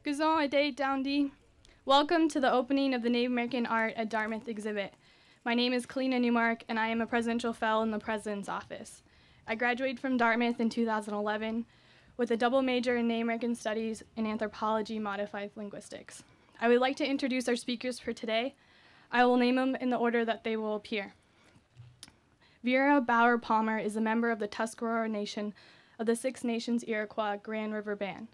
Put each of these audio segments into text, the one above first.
Gazon Ade Downdi. Welcome to the opening of the Native American Art at Dartmouth exhibit. My name is Kalina Newmark, and I am a Presidential Fellow in the President's Office. I graduated from Dartmouth in 2011 with a double major in Native American Studies and Anthropology Modified Linguistics. I would like to introduce our speakers for today. I will name them in the order that they will appear. Vera Bauer Palmer is a member of the Tuscarora Nation of the Six Nations Iroquois Grand River Band.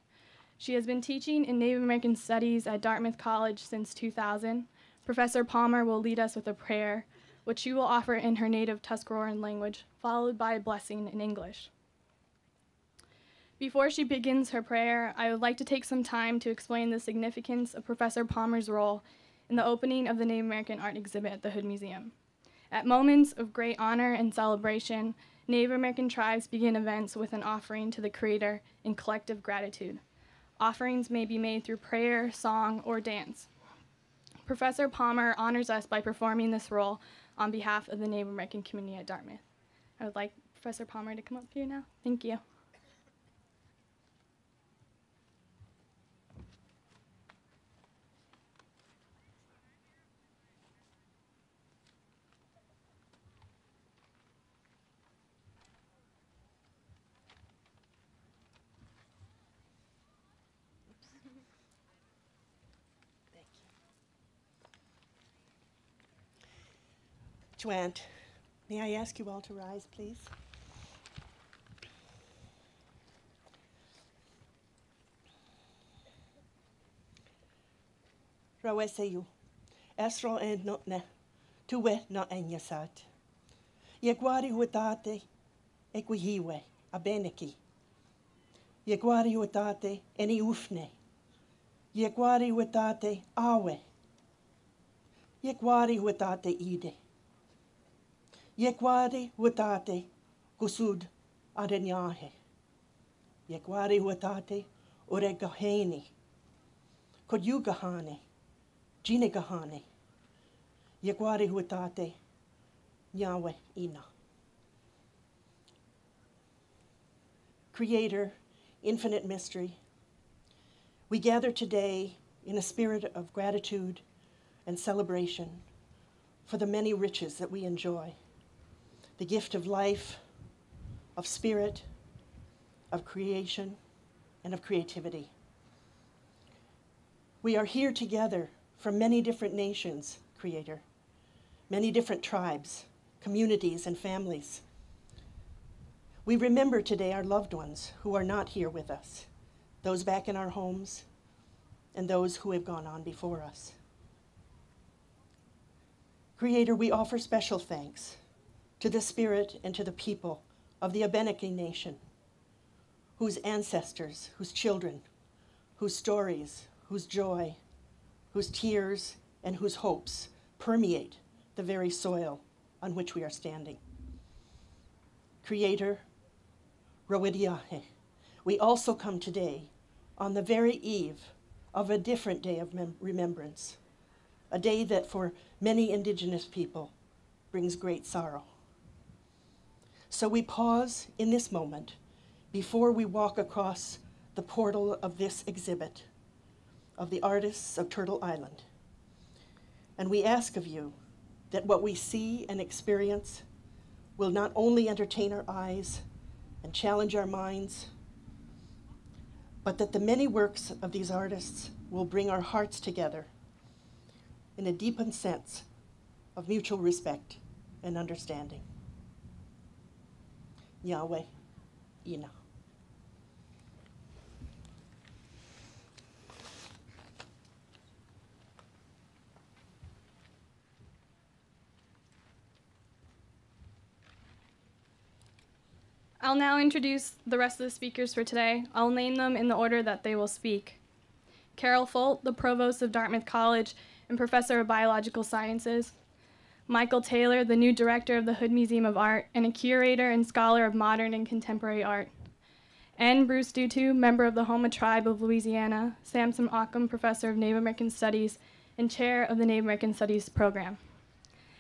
She has been teaching in Native American Studies at Dartmouth College since 2000. Professor Palmer will lead us with a prayer, which she will offer in her native Tuscaroran language, followed by a blessing in English. Before she begins her prayer, I would like to take some time to explain the significance of Professor Palmer's role in the opening of the Native American Art exhibit at the Hood Museum. At moments of great honor and celebration, Native American tribes begin events with an offering to the Creator in collective gratitude. Offerings may be made through prayer, song, or dance. Professor Palmer honors us by performing this role on behalf of the Native American community at Dartmouth. I would like Professor Palmer to come up here now. Thank you. Joanne, may I ask you all to rise, please? Raweseyu, esro and notne, tuwe no enyasat. Yegwari huetate, equihiwe, abeneki. Yegwari huetate, eni ufne. Yegwari huetate, awe. Yegwari huetate, ide. Yekwari huetate kusud arenyahe. Yekwari huetate oregaheni. Kodyugahane. Jinegahane. Yekwari huetate Yahweh ina. Creator, infinite mystery, we gather today in a spirit of gratitude and celebration for the many riches that we enjoy. The gift of life, of spirit, of creation, and of creativity. We are here together from many different nations, Creator, many different tribes, communities, and families. We remember today our loved ones who are not here with us, those back in our homes, and those who have gone on before us. Creator, we offer special thanks to the spirit and to the people of the Abenaki Nation, whose ancestors, whose children, whose stories, whose joy, whose tears, and whose hopes permeate the very soil on which we are standing. Creator, Roediahe, we also come today on the very eve of a different day of remembrance, a day that for many Indigenous people brings great sorrow. So we pause in this moment before we walk across the portal of this exhibit of the artists of Turtle Island. And we ask of you that what we see and experience will not only entertain our eyes and challenge our minds, but that the many works of these artists will bring our hearts together in a deepened sense of mutual respect and understanding. Yahweh, Ina. I'll now introduce the rest of the speakers for today. I'll name them in the order that they will speak. Carol Folt, the Provost of Dartmouth College and Professor of Biological Sciences. Michael Taylor, the new Director of the Hood Museum of Art and a curator and scholar of modern and contemporary art. N. Bruce Dupree, member of the Homa Tribe of Louisiana. Samson Occam, Professor of Native American Studies and Chair of the Native American Studies Program.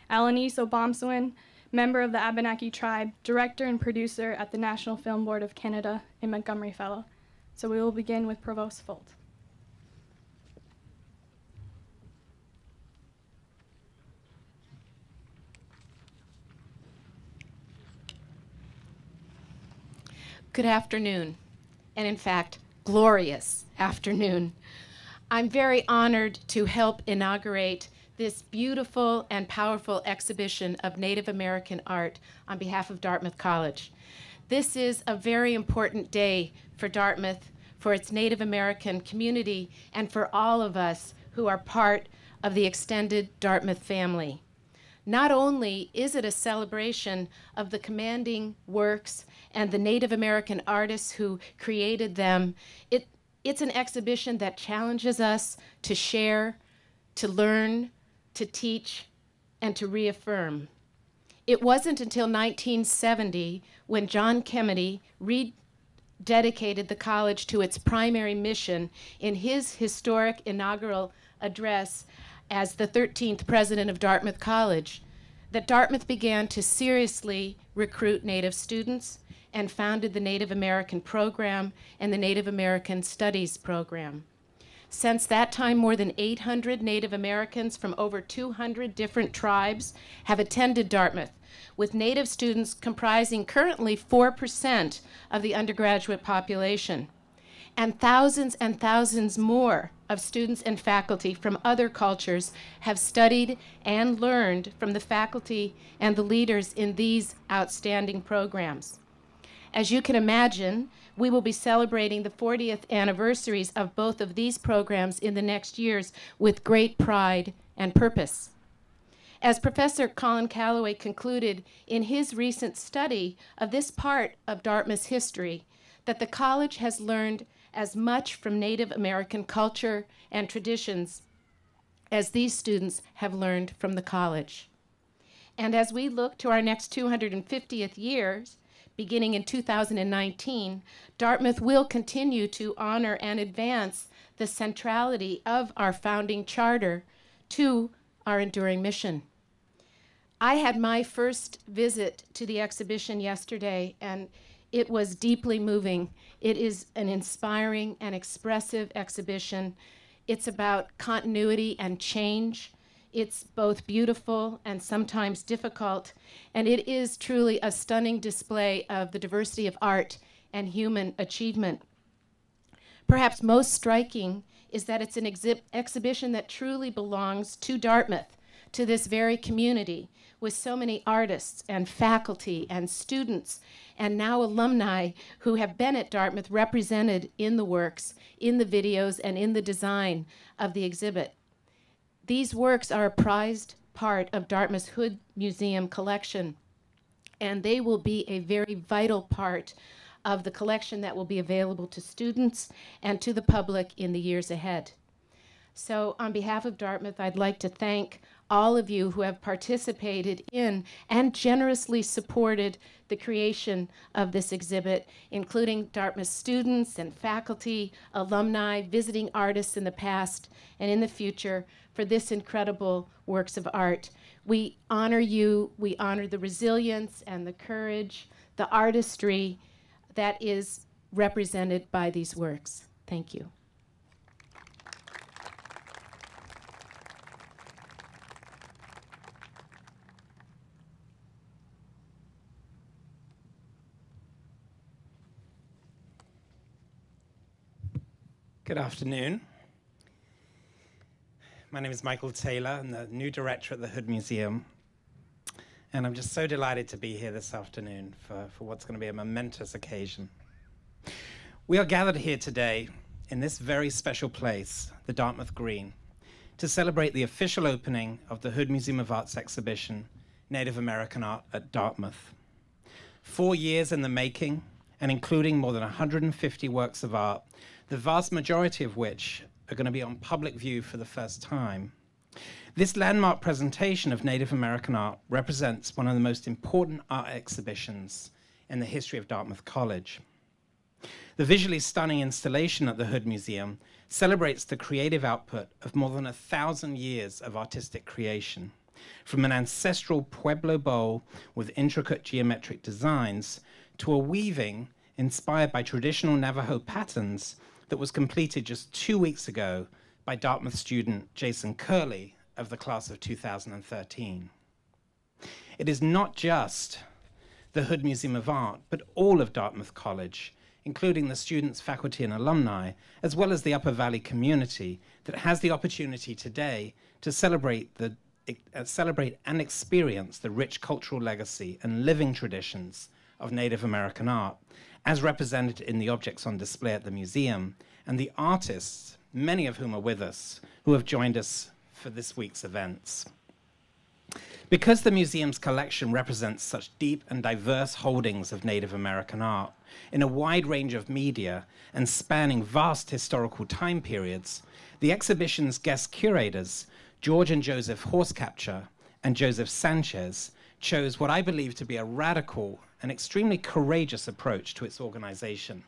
Alanis Obomsawin, member of the Abenaki Tribe, Director and Producer at the National Film Board of Canada and Montgomery Fellow. So we will begin with Provost Folt. Good afternoon, and in fact, glorious afternoon. I'm very honored to help inaugurate this beautiful and powerful exhibition of Native American art on behalf of Dartmouth College. This is a very important day for Dartmouth, for its Native American community, and for all of us who are part of the extended Dartmouth family. Not only is it a celebration of the commanding works and the Native American artists who created them, it's an exhibition that challenges us to share, to learn, to teach, and to reaffirm. It wasn't until 1970 when John Kennedy rededicated the college to its primary mission in his historic inaugural address as the 13th president of Dartmouth College, that Dartmouth began to seriously recruit Native students and founded the Native American program and the Native American Studies program. Since that time, more than 800 Native Americans from over 200 different tribes have attended Dartmouth, with Native students comprising currently 4% of the undergraduate population. And thousands more of students and faculty from other cultures have studied and learned from the faculty and the leaders in these outstanding programs. As you can imagine, we will be celebrating the 40th anniversaries of both of these programs in the next years with great pride and purpose. As Professor Colin Calloway concluded in his recent study of this part of Dartmouth's history, that the college has learned as much from Native American culture and traditions as these students have learned from the college. And as we look to our next 250th years, beginning in 2019, Dartmouth will continue to honor and advance the centrality of our founding charter to our enduring mission. I had my first visit to the exhibition yesterday, and it was deeply moving. It is an inspiring and expressive exhibition. It's about continuity and change. It's both beautiful and sometimes difficult, and it is truly a stunning display of the diversity of art and human achievement. Perhaps most striking is that it's an exhibition that truly belongs to Dartmouth, to this very community, with so many artists and faculty and students and now alumni who have been at Dartmouth represented in the works, in the videos, and in the design of the exhibit. These works are a prized part of Dartmouth's Hood Museum collection, and they will be a very vital part of the collection that will be available to students and to the public in the years ahead. So on behalf of Dartmouth, I'd like to thank all of you who have participated in and generously supported the creation of this exhibit, including Dartmouth students and faculty, alumni, visiting artists in the past and in the future for this incredible works of art. We honor you, we honor the resilience and the courage, the artistry that is represented by these works. Thank you. Good afternoon. My name is Michael Taylor. I'm the new director at the Hood Museum. And I'm just so delighted to be here this afternoon for what's going to be a momentous occasion. We are gathered here today in this very special place, the Dartmouth Green, to celebrate the official opening of the Hood Museum of Art's exhibition, Native American Art at Dartmouth. 4 years in the making, and including more than 150 works of art, the vast majority of which are going to be on public view for the first time. This landmark presentation of Native American art represents one of the most important art exhibitions in the history of Dartmouth College. The visually stunning installation at the Hood Museum celebrates the creative output of more than 1,000 years of artistic creation, from an ancestral Pueblo bowl with intricate geometric designs to a weaving inspired by traditional Navajo patterns that was completed just 2 weeks ago by Dartmouth student Jason Curley of the class of 2013. It is not just the Hood Museum of Art, but all of Dartmouth College, including the students, faculty, and alumni, as well as the Upper Valley community that has the opportunity today to celebrate and experience the rich cultural legacy and living traditions of Native American art, as represented in the objects on display at the museum, and the artists, many of whom are with us, who have joined us for this week's events. Because the museum's collection represents such deep and diverse holdings of Native American art in a wide range of media and spanning vast historical time periods, the exhibition's guest curators, George and Joseph Horsecapture and Joseph Sanchez, chose what I believe to be a radical and extremely courageous approach to its organization.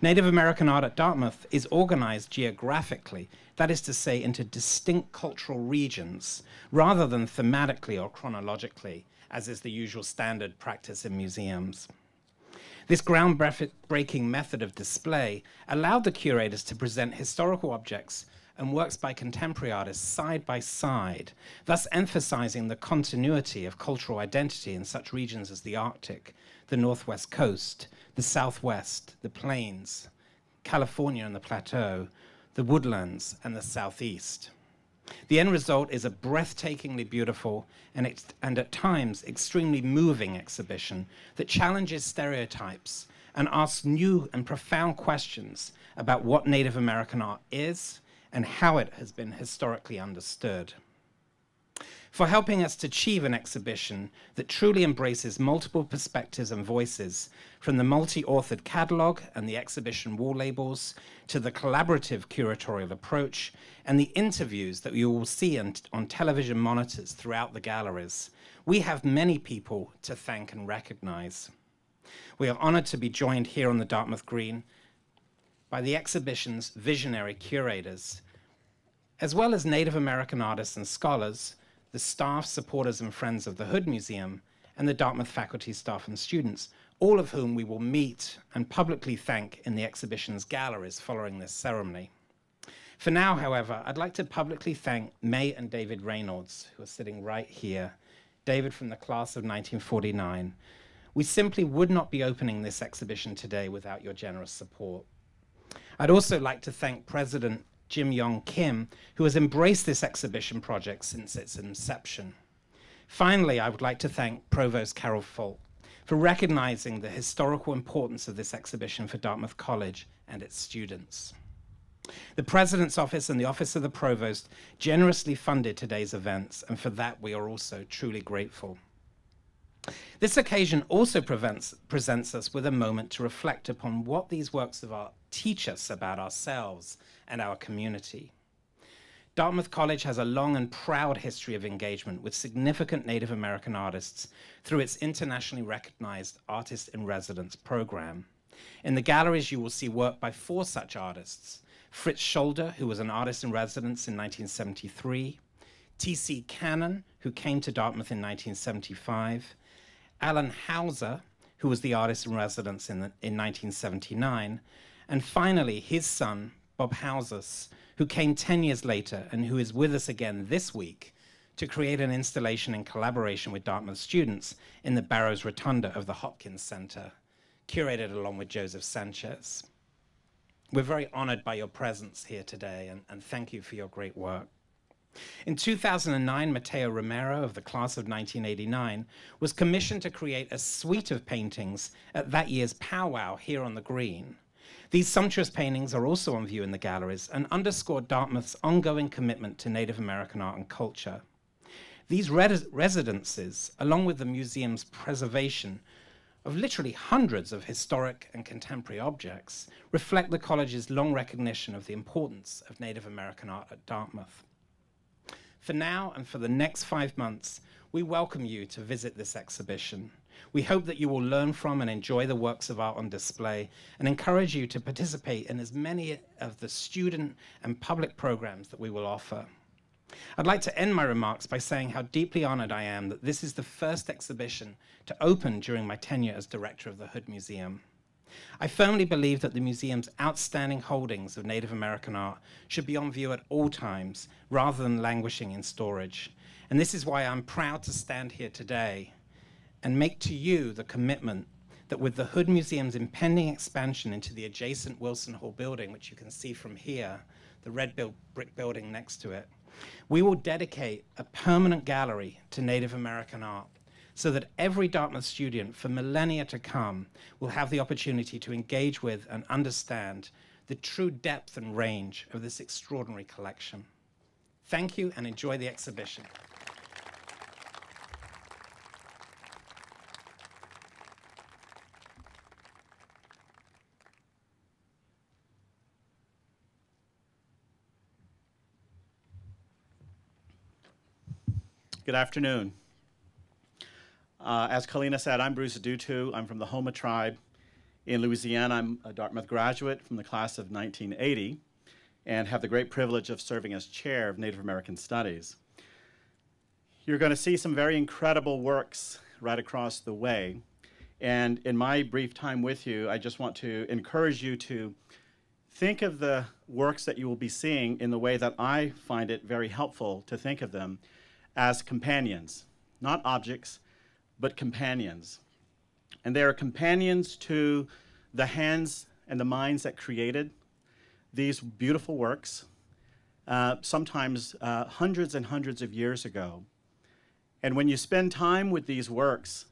Native American art at Dartmouth is organized geographically, that is to say, into distinct cultural regions, rather than thematically or chronologically, as is the usual standard practice in museums. This groundbreaking method of display allowed the curators to present historical objects and works by contemporary artists side by side, thus emphasizing the continuity of cultural identity in such regions as the Arctic, the Northwest Coast, the Southwest, the Plains, California and the Plateau, the Woodlands, and the Southeast. The end result is a breathtakingly beautiful and at times extremely moving exhibition that challenges stereotypes and asks new and profound questions about what Native American art is and how it has been historically understood. For helping us to achieve an exhibition that truly embraces multiple perspectives and voices, from the multi-authored catalog and the exhibition wall labels, to the collaborative curatorial approach, and the interviews that you will see on television monitors throughout the galleries, we have many people to thank and recognize. We are honored to be joined here on the Dartmouth Green by the exhibition's visionary curators, as well as Native American artists and scholars, the staff, supporters, and friends of the Hood Museum, and the Dartmouth faculty, staff, and students, all of whom we will meet and publicly thank in the exhibition's galleries following this ceremony. For now, however, I'd like to publicly thank May and David Reynolds, who are sitting right here, David from the class of 1949. We simply would not be opening this exhibition today without your generous support. I'd also like to thank President Jim Yong Kim, who has embraced this exhibition project since its inception. Finally, I would like to thank Provost Carol Folt for recognizing the historical importance of this exhibition for Dartmouth College and its students. The President's Office and the Office of the Provost generously funded today's events, and for that we are also truly grateful. This occasion also presents us with a moment to reflect upon what these works of art teach us about ourselves and our community. Dartmouth College has a long and proud history of engagement with significant Native American artists through its internationally recognized Artist in Residence program. In the galleries, you will see work by 4 such artists: Fritz Scholder, who was an artist in residence in 1973, T.C. Cannon, who came to Dartmouth in 1975, Alan Hauser, who was the artist in residence in 1979, and finally his son, Bob Hauses, who came 10 years later and who is with us again this week to create an installation in collaboration with Dartmouth students in the Barrows Rotunda of the Hopkins Center, curated along with Joseph Sanchez. We're very honored by your presence here today, and thank you for your great work. In 2009, Mateo Romero of the class of 1989 was commissioned to create a suite of paintings at that year's powwow here on the Green. These sumptuous paintings are also on view in the galleries and underscore Dartmouth's ongoing commitment to Native American art and culture. These residences, along with the museum's preservation of literally hundreds of historic and contemporary objects, reflect the college's long recognition of the importance of Native American art at Dartmouth. For now and for the next 5 months, we welcome you to visit this exhibition. We hope that you will learn from and enjoy the works of art on display and encourage you to participate in as many of the student and public programs that we will offer. I'd like to end my remarks by saying how deeply honored I am that this is the first exhibition to open during my tenure as director of the Hood Museum. I firmly believe that the museum's outstanding holdings of Native American art should be on view at all times, rather than languishing in storage. And this is why I'm proud to stand here today and make to you the commitment that with the Hood Museum's impending expansion into the adjacent Wilson Hall building, which you can see from here, the red brick building next to it, we will dedicate a permanent gallery to Native American art so that every Dartmouth student for millennia to come will have the opportunity to engage with and understand the true depth and range of this extraordinary collection. Thank you and enjoy the exhibition. Good afternoon. As Kalina said, I'm Bruce Dupree. I'm from the Homa tribe in Louisiana. I'm a Dartmouth graduate from the class of 1980 and have the great privilege of serving as chair of Native American Studies. You're going to see some very incredible works right across the way. And in my brief time with you, I just want to encourage you to think of the works that you will be seeing in the way that I find it very helpful to think of them as companions, not objects, but companions. And they are companions to the hands and the minds that created these beautiful works, sometimes hundreds and hundreds of years ago. And when you spend time with these works,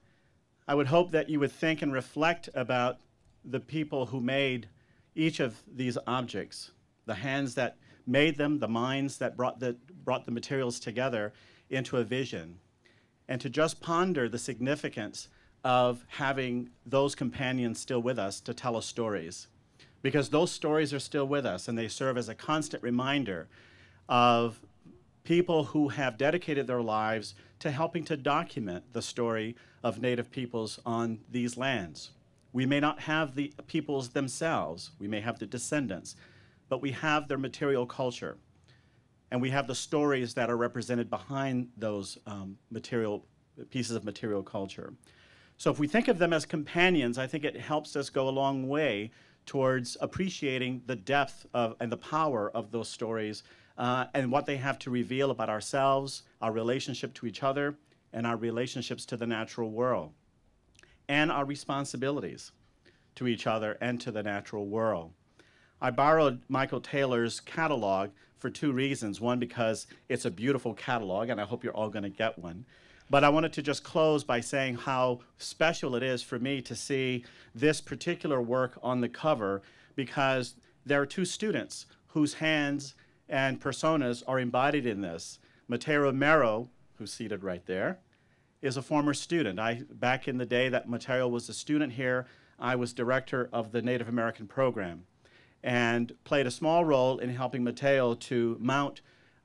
I would hope that you would think and reflect about the people who made each of these objects, the hands that made them, the minds that brought the materials together into a vision, and to just ponder the significance of having those companions still with us to tell us stories. Because those stories are still with us, and they serve as a constant reminder of people who have dedicated their lives to helping to document the story of Native peoples on these lands. We may not have the peoples themselves, we may have the descendants, but we have their material culture. And we have the stories that are represented behind those pieces of material culture. So if we think of them as companions, I think it helps us go a long way towards appreciating the depth of and the power of those stories and what they have to reveal about ourselves, our relationship to each other, and our relationships to the natural world, and our responsibilities to each other and to the natural world. I borrowed Michael Taylor's catalog for two reasons. One, because it's a beautiful catalog, and I hope you're all going to get one. But I wanted to just close by saying how special it is for me to see this particular work on the cover, because there are two students whose hands and personas are embodied in this. Mateo Romero, who's seated right there, is a former student. Back in the day that Mateo was a student here, I was director of the Native American program, and played a small role in helping Mateo to mount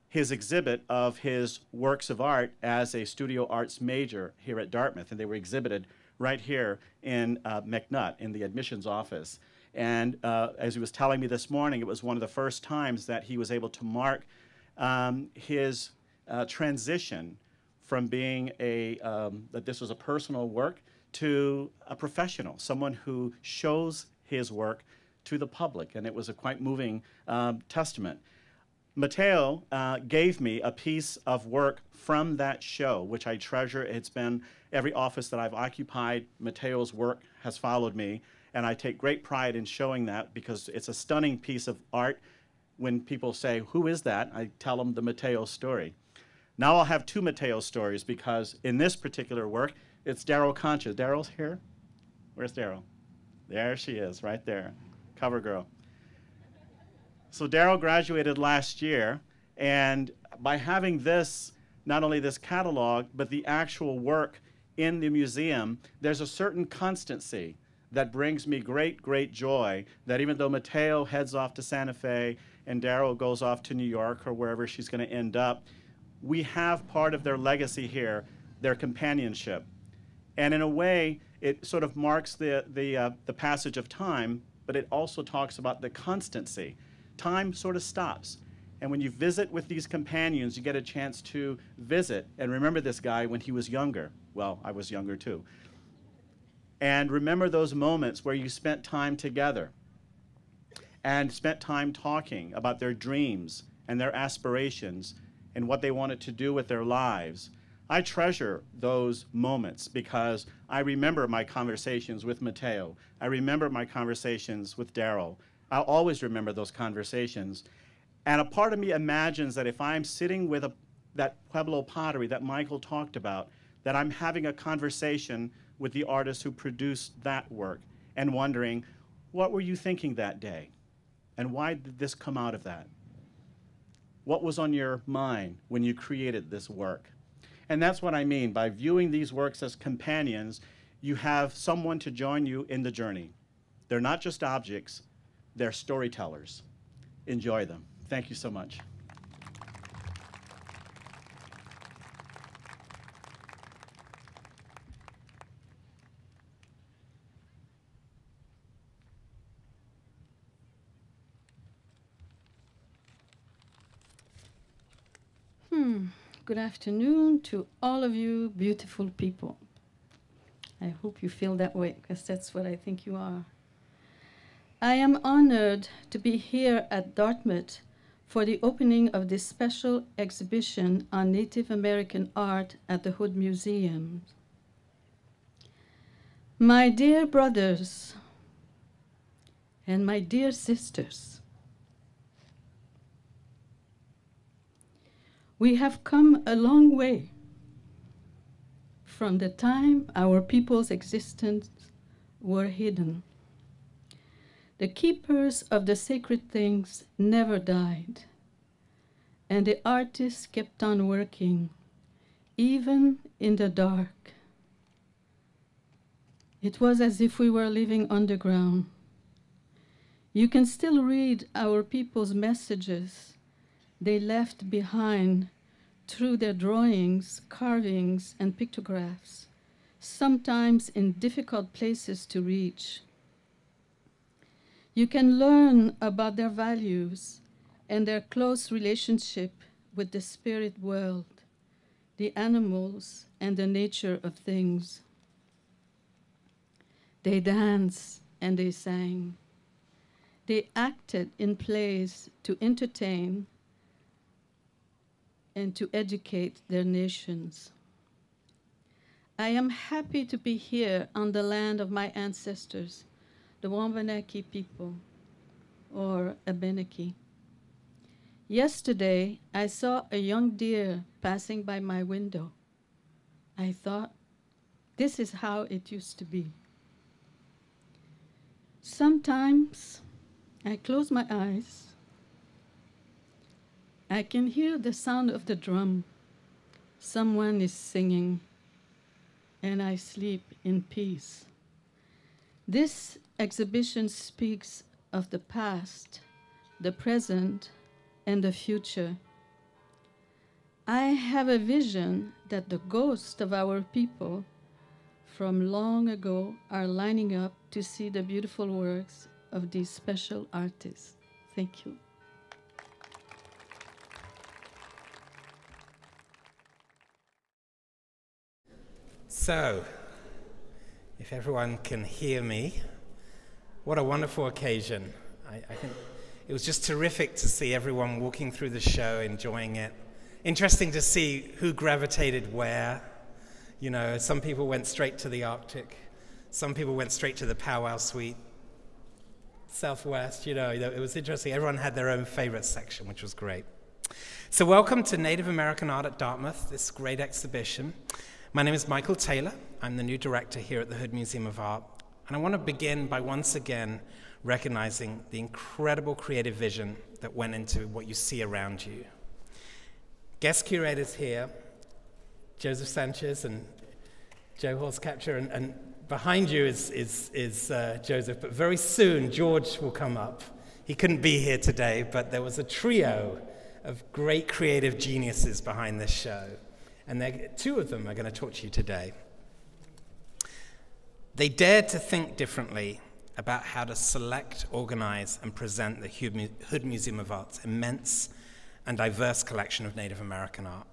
his exhibit of his works of art as a studio arts major here at Dartmouth. And they were exhibited right here in McNutt in the admissions office. And as he was telling me this morning, it was one of the first times that he was able to mark his transition from being that this was a personal work to a professional, someone who shows his work to the public, and it was a quite moving testament. Mateo gave me a piece of work from that show, which I treasure. It's been every office that I've occupied. Mateo's work has followed me, and I take great pride in showing that because it's a stunning piece of art. When people say, "Who is that?" I tell them the Mateo story. Now I'll have two Mateo stories, because in this particular work, it's Daryl Concha. Daryl's here? Where's Daryl? There she is, right there. Cover girl. So Daryl graduated last year, and by having this, not only this catalog, but the actual work in the museum, there's a certain constancy that brings me great, great joy, that even though Mateo heads off to Santa Fe and Daryl goes off to New York or wherever she's going to end up, we have part of their legacy here, their companionship. And in a way, it sort of marks the passage of time, but it also talks about the constancy. Time sort of stops. And when you visit with these companions, you get a chance to visit and remember this guy when he was younger. Well, I was younger too. And remember those moments where you spent time together and spent time talking about their dreams and their aspirations and what they wanted to do with their lives. I treasure those moments because I remember my conversations with Mateo. I remember my conversations with Daryl. I'll always remember those conversations. And a part of me imagines that if I'm sitting with that Pueblo pottery that Michael talked about, that I'm having a conversation with the artists who produced that work and wondering, what were you thinking that day? And why did this come out of that? What was on your mind when you created this work? And that's what I mean. By viewing these works as companions, you have someone to join you in the journey. They're not just objects, they're storytellers. Enjoy them. Thank you so much. Good afternoon to all of you beautiful people. I hope you feel that way, because that's what I think you are. I am honored to be here at Dartmouth for the opening of this special exhibition on Native American art at the Hood Museum. My dear brothers and my dear sisters, we have come a long way from the time our people's existence were hidden. The keepers of the sacred things never died, and the artists kept on working, even in the dark. It was as if we were living underground. You can still read our people's messages they left behind through their drawings, carvings, and pictographs, sometimes in difficult places to reach. You can learn about their values and their close relationship with the spirit world, the animals, and the nature of things. They danced and they sang. They acted in plays to entertain and to educate their nations. I am happy to be here on the land of my ancestors, the Wabanaki people, or Abenaki. Yesterday, I saw a young deer passing by my window. I thought, this is how it used to be. Sometimes I close my eyes. I can hear the sound of the drum. Someone is singing, and I sleep in peace. This exhibition speaks of the past, the present, and the future. I have a vision that the ghosts of our people from long ago are lining up to see the beautiful works of these special artists. Thank you. So, if everyone can hear me, what a wonderful occasion. I think it was just terrific to see everyone walking through the show, enjoying it. Interesting to see who gravitated where. You know, some people went straight to the Arctic. Some people went straight to the powwow suite. Southwest, it was interesting. Everyone had their own favorite section, which was great. So welcome to Native American Art at Dartmouth, this great exhibition. My name is Michael Taylor. I'm the new director here at the Hood Museum of Art. And I want to begin by once again recognizing the incredible creative vision that went into what you see around you. Guest curators here, Joseph Sanchez and Joe Horscapture, and behind you is Joseph, but very soon George will come up. He couldn't be here today, but there was a trio of great creative geniuses behind this show. And two of them are going to talk to you today. They dared to think differently about how to select, organize, and present the Hood Museum of Art's immense and diverse collection of Native American art.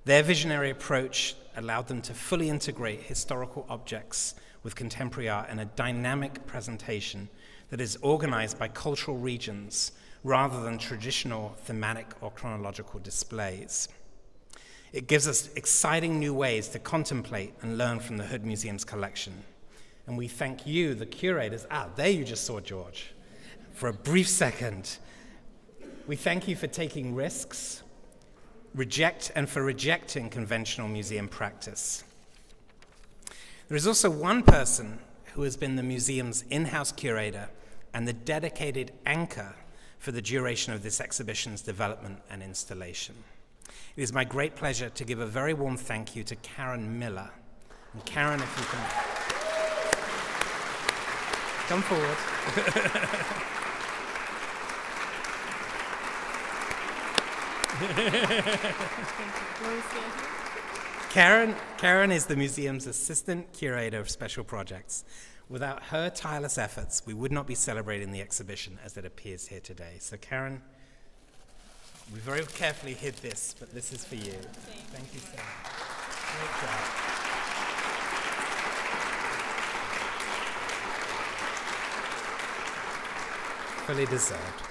Their visionary approach allowed them to fully integrate historical objects with contemporary art in a dynamic presentation that is organized by cultural regions rather than traditional thematic or chronological displays. It gives us exciting new ways to contemplate and learn from the Hood Museum's collection. And we thank you, the curators. There you just saw George. For a brief second. We thank you for taking risks, for rejecting conventional museum practice. There is also one person who has been the museum's in-house curator and the dedicated anchor for the duration of this exhibition's development and installation. It is my great pleasure to give a very warm thank you to Karen Miller. And Karen, if you can come forward. Karen is the museum's assistant curator of special projects. Without her tireless efforts, we would not be celebrating the exhibition as it appears here today. So Karen, we very carefully hid this, but this is for you. Thank you so much. Great job. Fully deserved.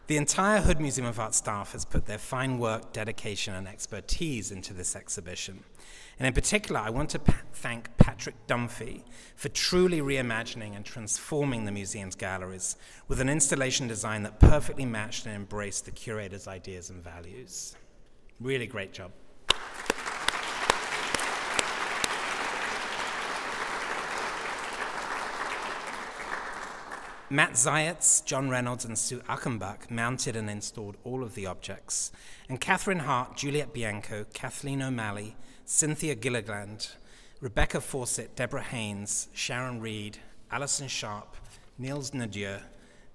The entire Hood Museum of Art staff has put their fine work, dedication, and expertise into this exhibition. And in particular, I want to thank Patrick Dunphy for truly reimagining and transforming the museum's galleries with an installation design that perfectly matched and embraced the curator's ideas and values. Really great job. Matt Zayatz, John Reynolds, and Sue Achenbach mounted and installed all of the objects. And Catherine Hart, Juliet Bianco, Kathleen O'Malley, Cynthia Gilliland, Rebecca Fawcett, Deborah Haynes, Sharon Reed, Alison Sharp, Niels Nadier,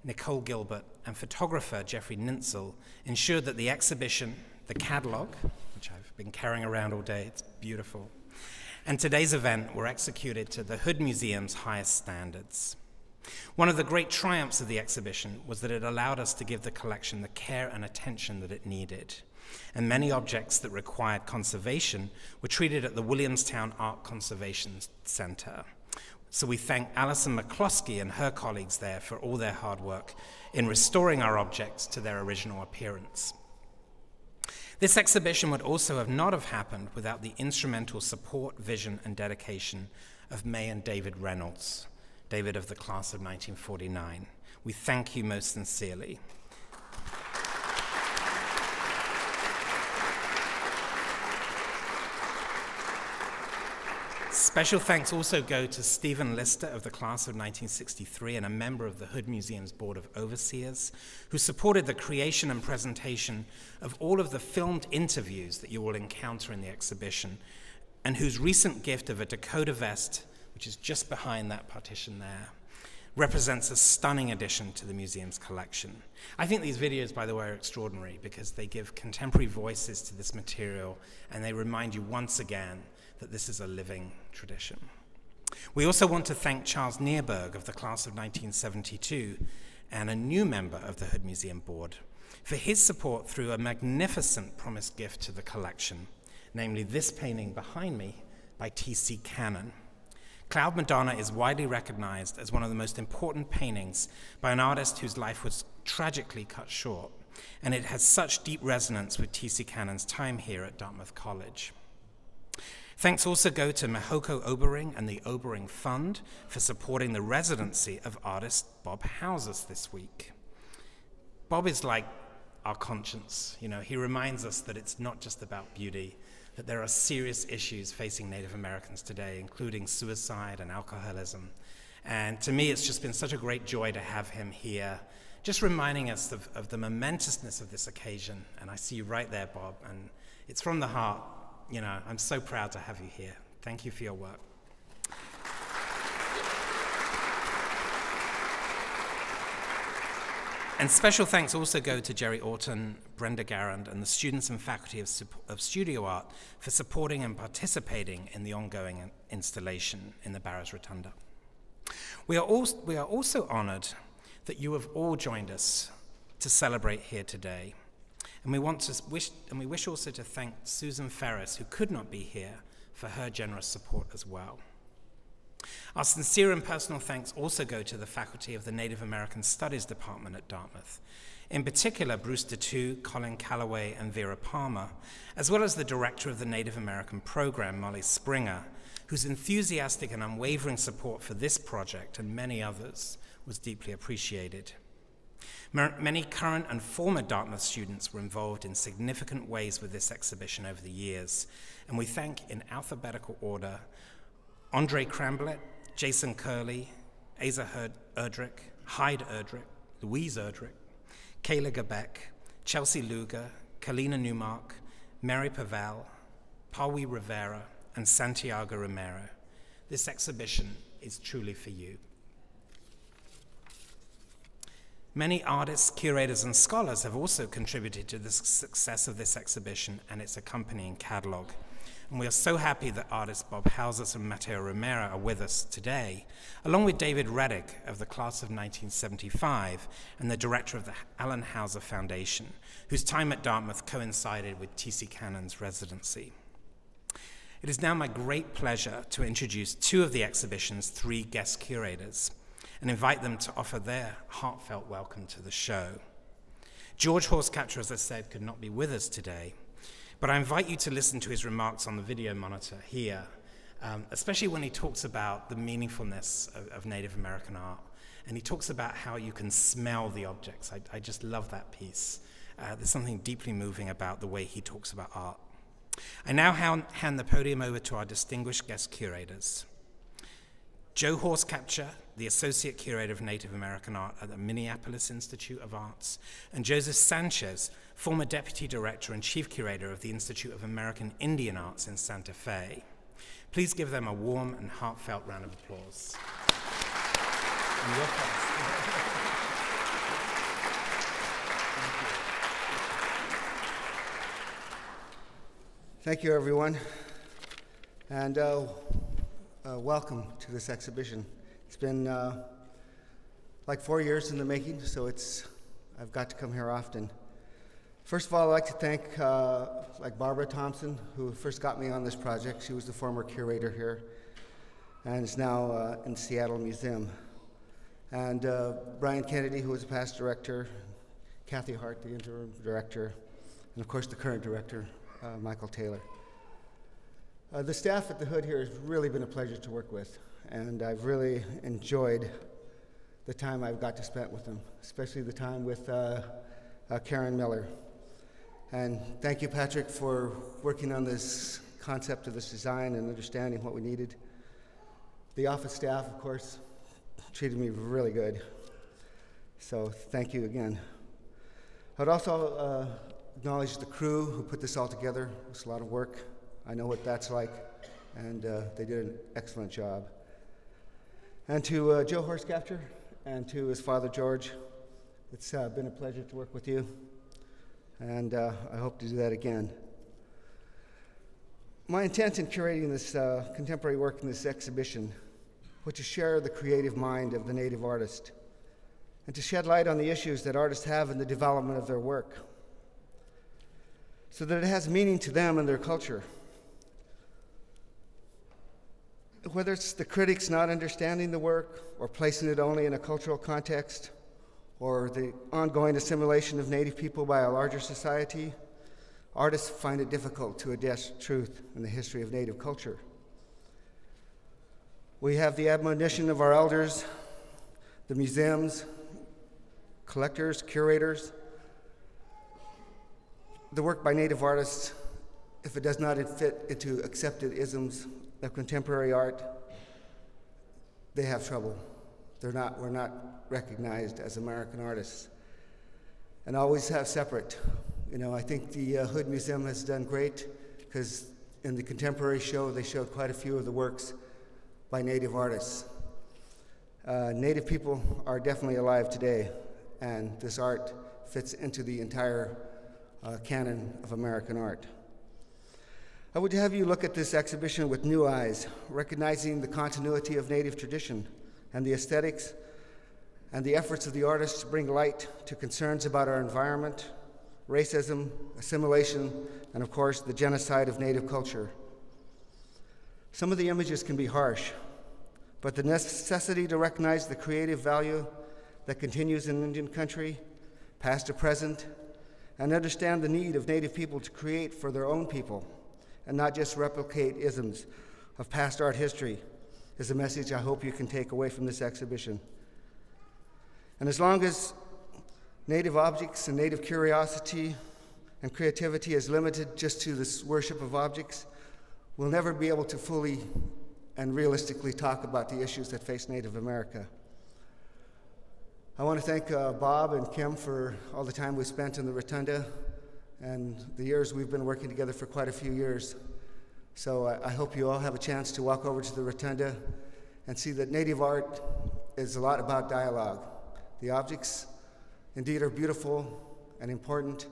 Nicole Gilbert, and photographer Jeffrey Nintzel ensured that the exhibition, the catalogue, which I've been carrying around all day, it's beautiful, and today's event were executed to the Hood Museum's highest standards. One of the great triumphs of the exhibition was that it allowed us to give the collection the care and attention that it needed. And many objects that required conservation were treated at the Williamstown Art Conservation Center. So we thank Alison McCloskey and her colleagues there for all their hard work in restoring our objects to their original appearance. This exhibition would also not have happened without the instrumental support, vision, and dedication of May and David Reynolds. David of the class of 1949. We thank you most sincerely. Special thanks also go to Stephen Lister of the class of 1963 and a member of the Hood Museum's Board of Overseers, who supported the creation and presentation of all of the filmed interviews that you will encounter in the exhibition, and whose recent gift of a Dakota vest, which is just behind that partition there, represents a stunning addition to the museum's collection. I think these videos, by the way, are extraordinary because they give contemporary voices to this material and they remind you once again that this is a living tradition. We also want to thank Charles Neerberg of the class of 1972 and a new member of the Hood Museum Board for his support through a magnificent promised gift to the collection, namely this painting behind me by T.C. Cannon. Cloud Madonna is widely recognized as one of the most important paintings by an artist whose life was tragically cut short, and it has such deep resonance with T.C. Cannon's time here at Dartmouth College. Thanks also go to Mahoko Obering and the Obering Fund for supporting the residency of artist Bob Houses this week. Bob is like our conscience. You know, he reminds us that it's not just about beauty, that there are serious issues facing Native Americans today, including suicide and alcoholism. And to me, it's just been such a great joy to have him here, just reminding us of the momentousness of this occasion. And I see you right there, Bob, and it's from the heart. You know, I'm so proud to have you here. Thank you for your work. And special thanks also go to Jerry Orton, Brenda Garand, and the students and faculty of Studio Art for supporting and participating in the ongoing installation in the Barrows Rotunda. We are also honored that you have all joined us to celebrate here today. And we wish also to thank Susan Ferris, who could not be here, for her generous support as well. Our sincere and personal thanks also go to the faculty of the Native American Studies Department at Dartmouth, In particular, Bruce Dupree, Colin Calloway, and Vera Palmer, as well as the director of the Native American program, Molly Springer, whose enthusiastic and unwavering support for this project and many others was deeply appreciated. Many current and former Dartmouth students were involved in significant ways with this exhibition over the years, and we thank in alphabetical order Andre Cramblett, Jason Curley, Asa Erdrich, Hyde Erdrich, Louise Erdrich, Kayla Gabeck, Chelsea Luger, Kalina Newmark, Mary Pavel, Pawi Rivera, and Santiago Romero. This exhibition is truly for you. Many artists, curators, and scholars have also contributed to the success of this exhibition and its accompanying catalog. And we are so happy that artists Bob Hauses and Mateo Romero are with us today, along with David Reddick of the class of 1975 and the director of the Allan Hauser Foundation, whose time at Dartmouth coincided with T.C. Cannon's residency. It is now my great pleasure to introduce two of the exhibition's three guest curators and invite them to offer their heartfelt welcome to the show. George Horsecapture, as I said, could not be with us today, but I invite you to listen to his remarks on the video monitor here, especially when he talks about the meaningfulness of Native American art, and he talks about how you can smell the objects. I just love that piece. There's something deeply moving about the way he talks about art. I now hand the podium over to our distinguished guest curators. Joe Horsecapture, the Associate Curator of Native American Art at the Minneapolis Institute of Arts, and Joseph Sanchez, former Deputy Director and Chief Curator of the Institute of American Indian Arts in Santa Fe. Please give them a warm and heartfelt round of applause. And your first. Thank you, everyone, and welcome to this exhibition. It's been like 4 years in the making, so I've got to come here often. First of all, I'd like to thank like Barbara Thompson, who first got me on this project. She was the former curator here, and is now in Seattle Museum. And Brian Kennedy, who was a past director, Kathy Hart, the interim director, and of course the current director, Michael Taylor. The staff at the Hood here has really been a pleasure to work with, and I've really enjoyed the time I've got to spend with them, especially the time with Karen Miller. And thank you, Patrick, for working on this concept of this design and understanding what we needed. The office staff, of course, treated me really good, so thank you again. I would also acknowledge the crew who put this all together. It was a lot of work. I know what that's like, and they did an excellent job. And to Joe Horsecapture and to his father, George, it's been a pleasure to work with you, and I hope to do that again. My intent in curating this contemporary work in this exhibition was to share the creative mind of the Native artist and to shed light on the issues that artists have in the development of their work, so that it has meaning to them and their culture. Whether it's the critics not understanding the work or placing it only in a cultural context, or the ongoing assimilation of Native people by a larger society, artists find it difficult to address truth in the history of Native culture. We have the admonition of our elders, the museums, collectors, curators. The work by Native artists, if it does not fit into accepted isms of contemporary art, they have trouble. We're not recognized as American artists, and always have separate. You know, I think the Hood Museum has done great, because in the contemporary show, they showed quite a few of the works by Native artists. Native people are definitely alive today, and this art fits into the entire canon of American art. I would have you look at this exhibition with new eyes, recognizing the continuity of Native tradition and the aesthetics and the efforts of the artists to bring light to concerns about our environment, racism, assimilation, and of course, the genocide of Native culture. Some of the images can be harsh, but the necessity to recognize the creative value that continues in Indian country past to present, and understand the need of Native people to create for their own people and not just replicate isms of past art history is a message I hope you can take away from this exhibition. And as long as Native objects and Native curiosity and creativity is limited just to this worship of objects, we'll never be able to fully and realistically talk about the issues that face Native America. I want to thank Bob and Kim for all the time we spent in the Rotunda and the years we've been working together for quite a few years. So I hope you all have a chance to walk over to the Rotunda and see that Native art is a lot about dialogue. The objects indeed are beautiful and important,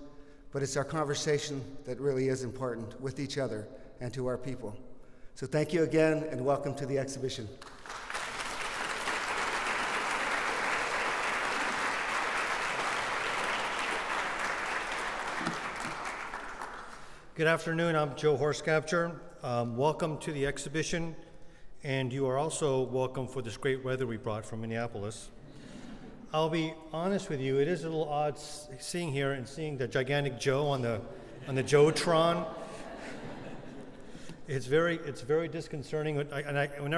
but it's our conversation that really is important with each other and to our people. So thank you again and welcome to the exhibition. Good afternoon, I'm Joe Horscapture. Welcome to the exhibition, and you are also welcome for this great weather we brought from Minneapolis. I'll be honest with you, it is a little odd seeing here and seeing the gigantic Joe on the Joe-tron. It's very disconcerting. I've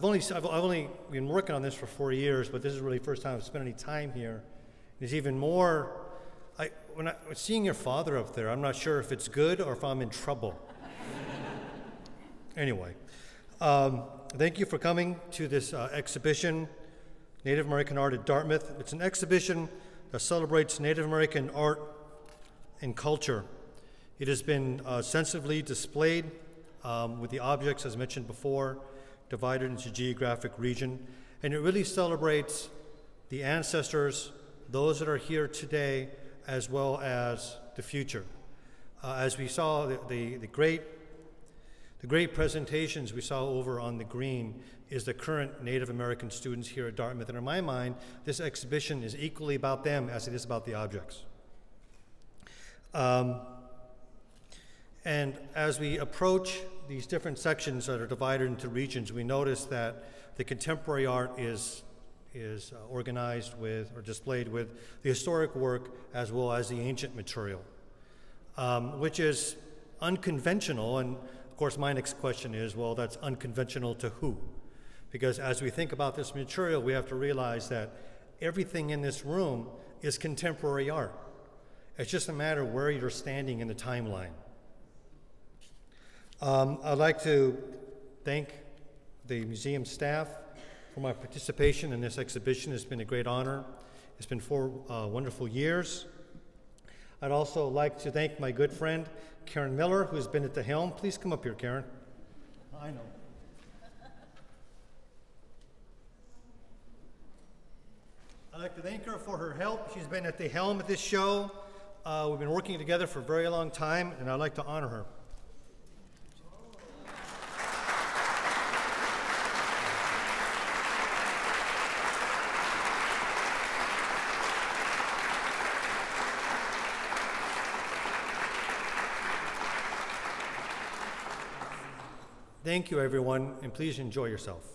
only been working on this for 4 years, but this is really the first time I've spent any time here. It's even more. When I was seeing your father up there, I'm not sure if it's good or if I'm in trouble. Anyway, thank you for coming to this exhibition, Native American Art at Dartmouth. It's an exhibition that celebrates Native American art and culture. It has been sensibly displayed with the objects, as mentioned before, divided into geographic region, and it really celebrates the ancestors, those that are here today, as well as the future. As we saw the great presentations we saw over on the green is the current Native American students here at Dartmouth. And in my mind, this exhibition is equally about them as it is about the objects. And as we approach these different sections that are divided into regions, we notice that the contemporary art is organized with or displayed with the historic work as well as the ancient material, which is unconventional. And of course, my next question is, well, that's unconventional to who? Because as we think about this material, we have to realize that everything in this room is contemporary art. It's just a matter of where you're standing in the timeline. I'd like to thank the museum staff for my participation in this exhibition. It's been a great honor. It's been 4 wonderful years. I'd also like to thank my good friend, Karen Miller, who's been at the helm. Please come up here, Karen. I know. I'd like to thank her for her help. She's been at the helm of this show. We've been working together for a very long time, and I'd like to honor her. Thank you, everyone, and please enjoy yourself.